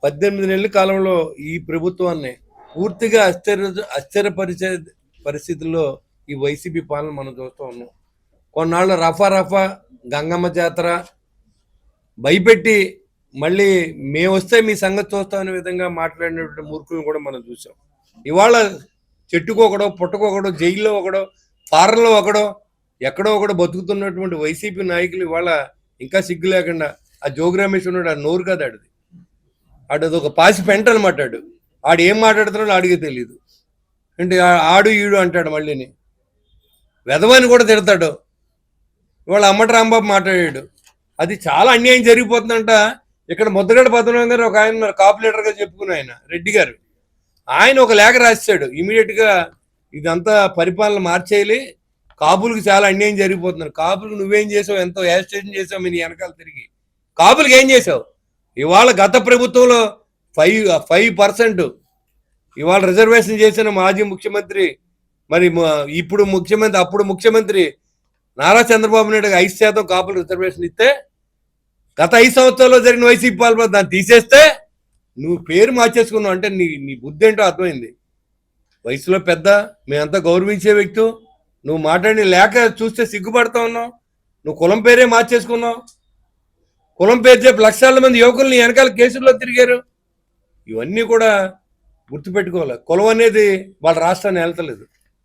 18 నెలల కాలంలో ఈ ప్రభుత్వాన్ని పూర్తిగా ఆశ్చర్యపరిచే పరిస్థితుల్లో ఈ వైసీపీ పాలన మనం చూస్తూ ఉన్నాం. కొన్నాళ్ళు రఫా రఫా గంగమ్మ జాతర భయపెట్టి మళ్ళీ మేము వస్తే మీ సంగతి చూస్తామనే విధంగా మాట్లాడినటువంటి మూర్ఖులను కూడా మనం చూసాం. ఇవాళ చెట్టుకు ఒకడో పుట్టకొకడో జైల్లో ఒకడో ఫారెన్లో ఒకడో ఎక్కడో ఒకడో బతుకుతున్నటువంటి వైసీపీ నాయకులు ఇవాళ ఇంకా సిగ్గు లేకుండా ఆ జోగి రమేష్ ఉన్నాడు, ఆ నోరు కాదు ఆడిది, ఆడు ఒక పాసి పెంట అనమాట. ఆడు ఏం మాట్లాడుతున్నాడో ఆడికి తెలియదు. అంటే ఆడు ఈడు అంటాడు, మళ్ళీని వెధవని కూడా తిడతాడు. ఇవాళ అమ్మటి రాంబాబు మాట్లాడాడు, అది చాలా అన్యాయం జరిగిపోతుందంట. ఇక్కడ ముద్దగడ్డ పద్మనాభం గారు ఒక ఆయన కాపు లీడర్గా చెప్పుకుని ఆయన రెడ్డి గారు, ఆయన ఒక లేఖ రాశాడు ఇమీడియట్గా ఇదంతా పరిపాలన మార్చేయాలి, కాపులకు చాలా అన్యాయం జరిగిపోతున్నారు. కాపులకు నువ్వేం చేసావు, ఎంతో యాజిటేషన్ చేసావు, మీ వెనకాల తిరిగి కాపులకు ఏం చేసావు? ఇవాళ గత ప్రభుత్వంలో 5% ఇవాళ రిజర్వేషన్ చేసిన మాజీ ముఖ్యమంత్రి, మరి ఇప్పుడు ముఖ్యమంత్రి, అప్పుడు ముఖ్యమంత్రి నారా చంద్రబాబు నాయుడు 5% కాపులు రిజర్వేషన్ ఇస్తే, గత 5 సంవత్సరాల్లో జరిగిన వైసీపీ పాలన దాన్ని తీసేస్తే నువ్వు పేరు మార్చేసుకున్నావు. అంటే నీ బుద్ధి ఏంటో అర్థమైంది. వయసులో పెద్ద, మేమంతా గౌరవించే వ్యక్తి, నువ్వు మాట్లాడిన లేక చూస్తే సిగ్గుపడతా ఉన్నావు. నువ్వు కులం పేరే మార్చేసుకున్నావు. కులం పేరు చెప్పి లక్షల మంది యువకులు నీ వెనకాల కేసుల్లో తిరిగారు. ఇవన్నీ కూడా గుర్తుపెట్టుకోవాలి. కులం అనేది వాళ్ళ రాష్ట్రాన్ని వెళ్తలేదు.